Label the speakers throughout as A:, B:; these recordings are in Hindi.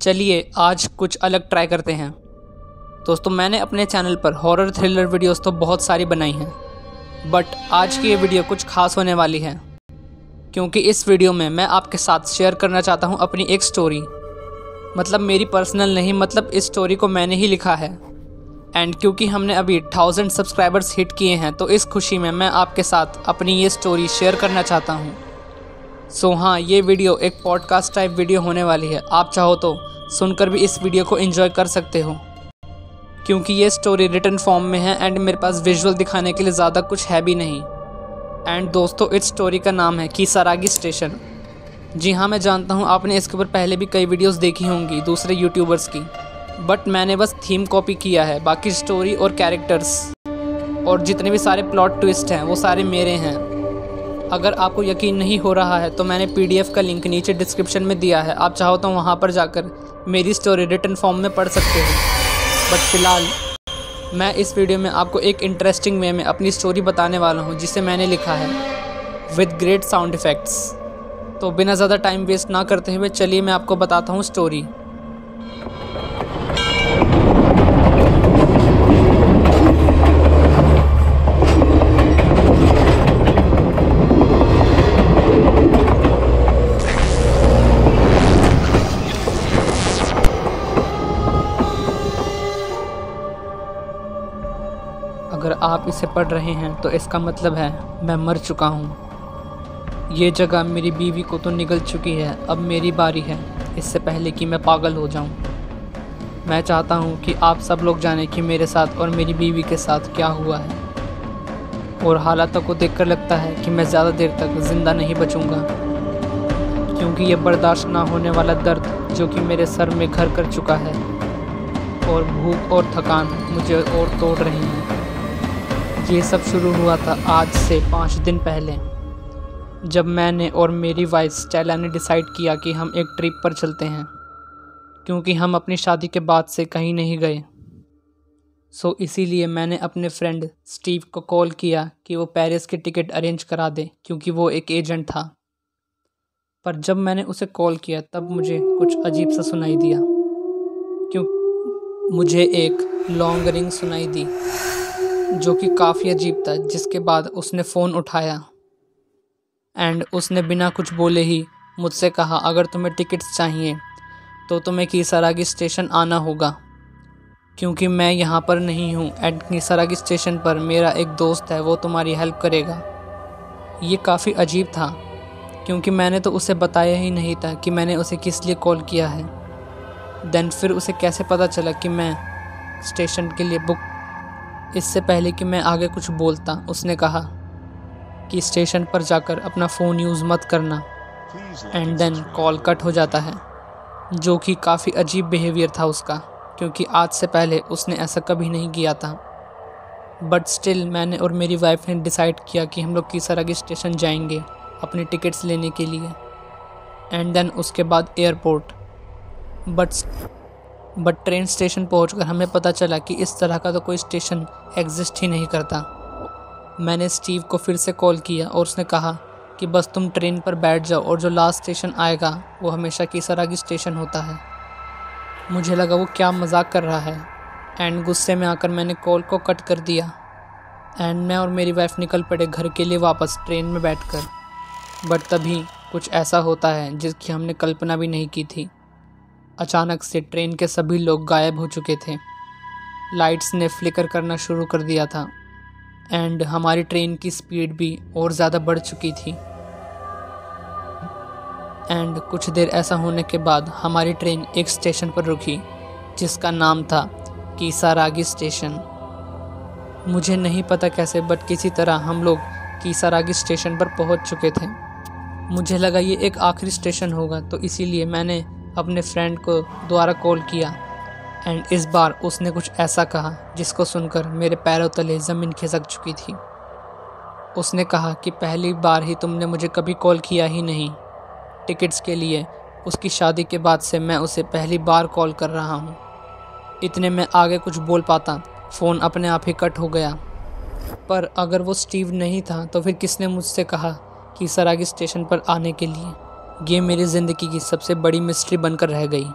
A: चलिए आज कुछ अलग ट्राई करते हैं। दोस्तों, मैंने अपने चैनल पर हॉरर थ्रिलर वीडियोस तो बहुत सारी बनाई हैं, बट आज की ये वीडियो कुछ खास होने वाली है, क्योंकि इस वीडियो में मैं आपके साथ शेयर करना चाहता हूँ अपनी एक स्टोरी। मतलब मेरी पर्सनल नहीं, मतलब इस स्टोरी को मैंने ही लिखा है। एंड क्योंकि हमने अभी 1000 सब्सक्राइबर्स हिट किए हैं, तो इस खुशी में मैं आपके साथ अपनी ये स्टोरी शेयर करना चाहता हूँ। सो हाँ, ये वीडियो एक पॉडकास्ट टाइप वीडियो होने वाली है। आप चाहो तो सुनकर भी इस वीडियो को एंजॉय कर सकते हो, क्योंकि ये स्टोरी रिटन फॉर्म में है एंड मेरे पास विजुअल दिखाने के लिए ज़्यादा कुछ है भी नहीं। एंड दोस्तों, इस स्टोरी का नाम है कीसारागी स्टेशन। जी हाँ, मैं जानता हूँ आपने इसके ऊपर पहले भी कई वीडियोस देखी होंगी दूसरे यूट्यूबर्स की, बट मैंने बस थीम कॉपी किया है। बाकी स्टोरी और कैरेक्टर्स और जितने भी सारे प्लॉट ट्विस्ट हैं वो सारे मेरे हैं। अगर आपको यकीन नहीं हो रहा है तो मैंने PDF का लिंक नीचे डिस्क्रिप्शन में दिया है, आप चाहो तो वहाँ पर जाकर मेरी स्टोरी रिटन फॉर्म में पढ़ सकते हो। बट फिलहाल मैं इस वीडियो में आपको एक इंटरेस्टिंग वे में अपनी स्टोरी बताने वाला हूँ, जिसे मैंने लिखा है विद ग्रेट साउंड इफ़ेक्ट्स। तो बिना ज़्यादा टाइम वेस्ट ना करते हुए चलिए मैं आपको बताता हूँ स्टोरी। अगर आप इसे पढ़ रहे हैं तो इसका मतलब है मैं मर चुका हूँ। ये जगह मेरी बीवी को तो निगल चुकी है, अब मेरी बारी है, इससे पहले कि मैं पागल हो जाऊँ। मैं चाहता हूँ कि आप सब लोग जानें कि मेरे साथ और मेरी बीवी के साथ क्या हुआ है, और हालातों को देखकर लगता है कि मैं ज़्यादा देर तक ज़िंदा नहीं बचूँगा, क्योंकि ये बर्दाश्त ना होने वाला दर्द जो कि मेरे सर में घर कर चुका है, और भूख और थकान मुझे और तोड़ रही है। ये सब शुरू हुआ था आज से 5 दिन पहले, जब मैंने और मेरी वाइफ स्टेला ने डिसाइड किया कि हम एक ट्रिप पर चलते हैं, क्योंकि हम अपनी शादी के बाद से कहीं नहीं गए। सो इसीलिए मैंने अपने फ्रेंड स्टीव को कॉल किया कि वो पेरिस की टिकट अरेंज करा दे, क्योंकि वो एक एजेंट था। पर जब मैंने उसे कॉल किया तब मुझे कुछ अजीब सा सुनाई दिया, क्योंकि मुझे एक लॉन्ग रिंग सुनाई दी जो कि काफ़ी अजीब था। जिसके बाद उसने फ़ोन उठाया एंड उसने बिना कुछ बोले ही मुझसे कहा, अगर तुम्हें टिकट्स चाहिए तो तुम्हें कीसारागी स्टेशन आना होगा, क्योंकि मैं यहाँ पर नहीं हूँ। एंड कीसारागी स्टेशन पर मेरा एक दोस्त है, वो तुम्हारी हेल्प करेगा। ये काफ़ी अजीब था, क्योंकि मैंने तो उसे बताया ही नहीं था कि मैंने उसे किस लिए कॉल किया है। देन फिर उसे कैसे पता चला कि मैं स्टेशन के लिए बुक। इससे पहले कि मैं आगे कुछ बोलता, उसने कहा कि स्टेशन पर जाकर अपना फ़ोन यूज़ मत करना। एंड देन कॉल कट हो जाता है, जो कि काफ़ी अजीब बिहेवियर था उसका, क्योंकि आज से पहले उसने ऐसा कभी नहीं किया था। बट स्टिल मैंने और मेरी वाइफ ने डिसाइड किया कि हम लोग कीसारागी स्टेशन जाएंगे अपनी टिकट्स लेने के लिए, एंड देन उसके बाद एयरपोर्ट। बट ट्रेन स्टेशन पहुंचकर हमें पता चला कि इस तरह का तो कोई स्टेशन एग्जिस्ट ही नहीं करता। मैंने स्टीव को फिर से कॉल किया और उसने कहा कि बस तुम ट्रेन पर बैठ जाओ, और जो लास्ट स्टेशन आएगा वो हमेशा कीसारागी स्टेशन होता है। मुझे लगा वो क्या मजाक कर रहा है, एंड गुस्से में आकर मैंने कॉल को कट कर दिया। एंड मैं और मेरी वाइफ निकल पड़े घर के लिए वापस ट्रेन में बैठकर। बट तभी कुछ ऐसा होता है जिसकी हमने कल्पना भी नहीं की थी। अचानक से ट्रेन के सभी लोग गायब हो चुके थे, लाइट्स ने फ्लिकर करना शुरू कर दिया था, एंड हमारी ट्रेन की स्पीड भी और ज़्यादा बढ़ चुकी थी। एंड कुछ देर ऐसा होने के बाद हमारी ट्रेन एक स्टेशन पर रुकी, जिसका नाम था कीसारागी स्टेशन। मुझे नहीं पता कैसे, बट किसी तरह हम लोग कीसारागी स्टेशन पर पहुंच चुके थे। मुझे लगा ये एक आखिरी स्टेशन होगा, तो इसीलिए मैंने अपने फ्रेंड को दोबारा कॉल किया। एंड इस बार उसने कुछ ऐसा कहा जिसको सुनकर मेरे पैरों तले ज़मीन खिसक चुकी थी। उसने कहा कि पहली बार ही तुमने मुझे कभी कॉल किया ही नहीं टिकट्स के लिए। उसकी शादी के बाद से मैं उसे पहली बार कॉल कर रहा हूँ। इतने में आगे कुछ बोल पाता, फ़ोन अपने आप ही कट हो गया। पर अगर वो स्टीव नहीं था तो फिर किसने मुझसे कहा कीसारागी स्टेशन पर आने के लिए? ये मेरी ज़िंदगी की सबसे बड़ी मिस्ट्री बनकर रह गई।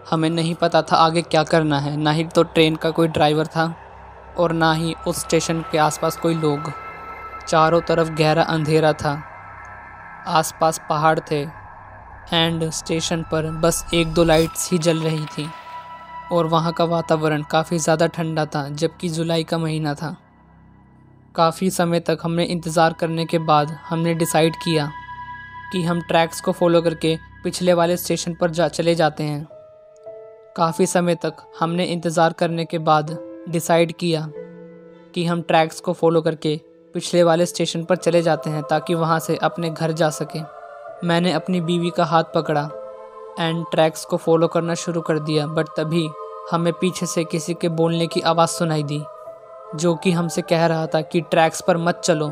A: हमें नहीं पता था आगे क्या करना है। ना ही तो ट्रेन का कोई ड्राइवर था और ना ही उस स्टेशन के आसपास कोई लोग। चारों तरफ गहरा अंधेरा था, आसपास पहाड़ थे एंड स्टेशन पर बस 1-2 लाइट्स ही जल रही थी। और वहाँ का वातावरण काफ़ी ज़्यादा ठंडा था, जबकि जुलाई का महीना था। काफ़ी समय तक हमने इंतज़ार करने के बाद हमने डिसाइड किया कि हम ट्रैक्स को फॉलो करके पिछले वाले स्टेशन पर चले जाते हैं। काफ़ी समय तक हमने इंतज़ार करने के बाद डिसाइड किया कि हम ट्रैक्स को फॉलो करके पिछले वाले स्टेशन पर चले जाते हैं ताकि वहाँ से अपने घर जा सकें। मैंने अपनी बीवी का हाथ पकड़ा एंड ट्रैक्स को फॉलो करना शुरू कर दिया। बट तभी हमें पीछे से किसी के बोलने की आवाज़ सुनाई दी, जो कि हमसे कह रहा था कि ट्रैक्स पर मत चलो।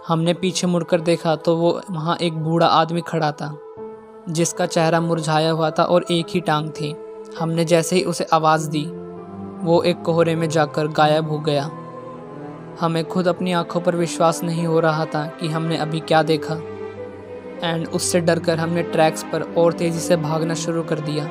A: हमने पीछे मुड़कर देखा तो वो वहाँ एक बूढ़ा आदमी खड़ा था, जिसका चेहरा मुरझाया हुआ था और एक ही टांग थी। हमने जैसे ही उसे आवाज़ दी, वो एक कोहरे में जाकर गायब हो गया। हमें खुद अपनी आंखों पर विश्वास नहीं हो रहा था कि हमने अभी क्या देखा एंड उससे डरकर हमने ट्रैक्स पर और तेज़ी से भागना शुरू कर दिया।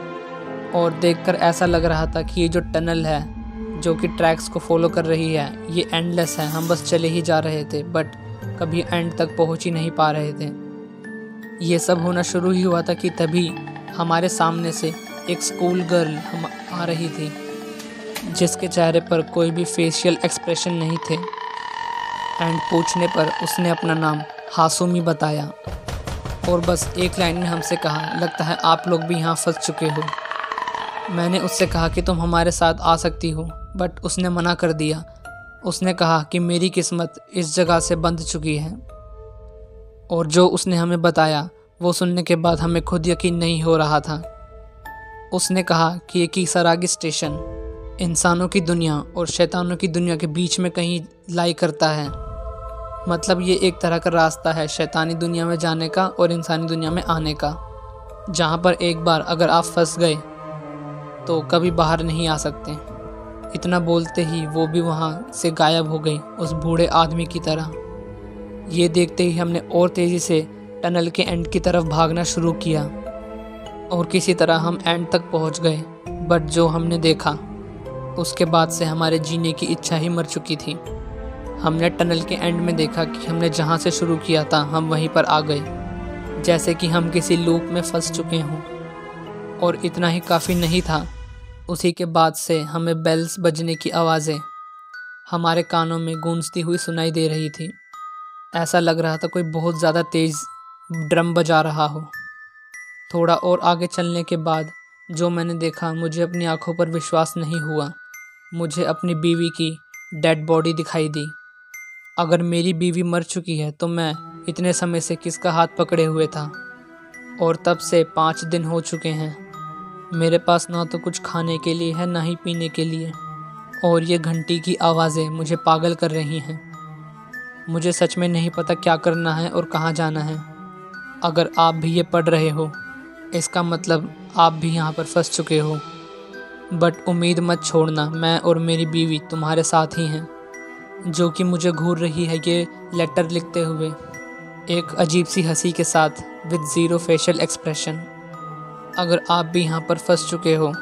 A: और देखकर ऐसा लग रहा था कि ये जो टनल है जो कि ट्रैक्स को फॉलो कर रही है, ये एंडलेस है। हम बस चले ही जा रहे थे बट कभी एंड तक पहुंच ही नहीं पा रहे थे। ये सब होना शुरू ही हुआ था कि तभी हमारे सामने से एक स्कूल गर्ल हम आ रही थी, जिसके चेहरे पर कोई भी फेशियल एक्सप्रेशन नहीं थे एंड पूछने पर उसने अपना नाम हासुमी बताया और बस एक लाइन में हमसे कहा, लगता है आप लोग भी यहाँ फंस चुके हो। मैंने उससे कहा कि तुम हमारे साथ आ सकती हो, बट उसने मना कर दिया। उसने कहा कि मेरी किस्मत इस जगह से बंध चुकी है। और जो उसने हमें बताया वो सुनने के बाद हमें खुद यकीन नहीं हो रहा था। उसने कहा कि ये कीसरागी स्टेशन इंसानों की दुनिया और शैतानों की दुनिया के बीच में कहीं लाई करता है। मतलब ये एक तरह का रास्ता है शैतानी दुनिया में जाने का और इंसानी दुनिया में आने का, जहाँ पर एक बार अगर आप फंस गए तो कभी बाहर नहीं आ सकते। इतना बोलते ही वो भी वहाँ से गायब हो गई उस बूढ़े आदमी की तरह। ये देखते ही हमने और तेज़ी से टनल के एंड की तरफ भागना शुरू किया और किसी तरह हम एंड तक पहुँच गए। बट जो हमने देखा उसके बाद से हमारे जीने की इच्छा ही मर चुकी थी। हमने टनल के एंड में देखा कि हमने जहाँ से शुरू किया था हम वहीं पर आ गए, जैसे कि हम किसी लूप में फंस चुके हों। और इतना ही काफ़ी नहीं था, उसी के बाद से हमें बेल्स बजने की आवाज़ें हमारे कानों में गूंजती हुई सुनाई दे रही थी। ऐसा लग रहा था कोई बहुत ज़्यादा तेज़ ड्रम बजा रहा हो। थोड़ा और आगे चलने के बाद जो मैंने देखा, मुझे अपनी आंखों पर विश्वास नहीं हुआ। मुझे अपनी बीवी की डेड बॉडी दिखाई दी। अगर मेरी बीवी मर चुकी है तो मैं इतने समय से किसका हाथ पकड़े हुए था? और तब से 5 दिन हो चुके हैं। मेरे पास ना तो कुछ खाने के लिए है ना ही पीने के लिए, और ये घंटी की आवाज़ें मुझे पागल कर रही हैं। मुझे सच में नहीं पता क्या करना है और कहाँ जाना है। अगर आप भी ये पढ़ रहे हो, इसका मतलब आप भी यहाँ पर फंस चुके हो। बट उम्मीद मत छोड़ना, मैं और मेरी बीवी तुम्हारे साथ ही हैं, जो कि मुझे घूर रही है ये लेटर लिखते हुए, एक अजीब सी हंसी के साथ विद ज़ीरो फेशियल एक्सप्रेशन। अगर आप भी यहाँ पर फंस चुके हो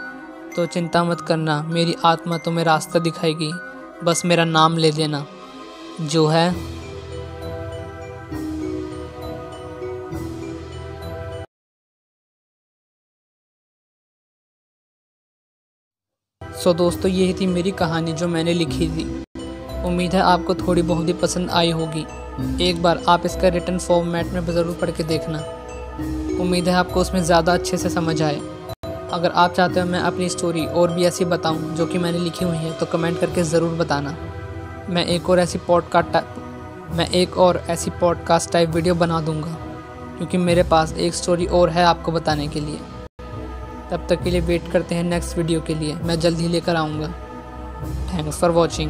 A: तो चिंता मत करना, मेरी आत्मा तुम्हें रास्ता दिखाएगी। बस मेरा नाम ले लेना, जो है दोस्तों, यही थी मेरी कहानी जो मैंने लिखी थी। उम्मीद है आपको थोड़ी बहुत ही पसंद आई होगी। एक बार आप इसका रिटन फॉर्मेट में ज़रूर पढ़ के देखना। उम्मीद है आपको उसमें ज़्यादा अच्छे से समझ आए। अगर आप चाहते हो मैं अपनी स्टोरी और भी ऐसी बताऊं जो कि मैंने लिखी हुई है, तो कमेंट करके ज़रूर बताना। मैं एक और ऐसी पॉडकास्ट टाइप वीडियो बना दूंगा, क्योंकि मेरे पास एक स्टोरी और है आपको बताने के लिए। तब तक के लिए वेट करते हैं नेक्स्ट वीडियो के लिए, मैं जल्द ही लेकर आऊँगा। Thanks for watching.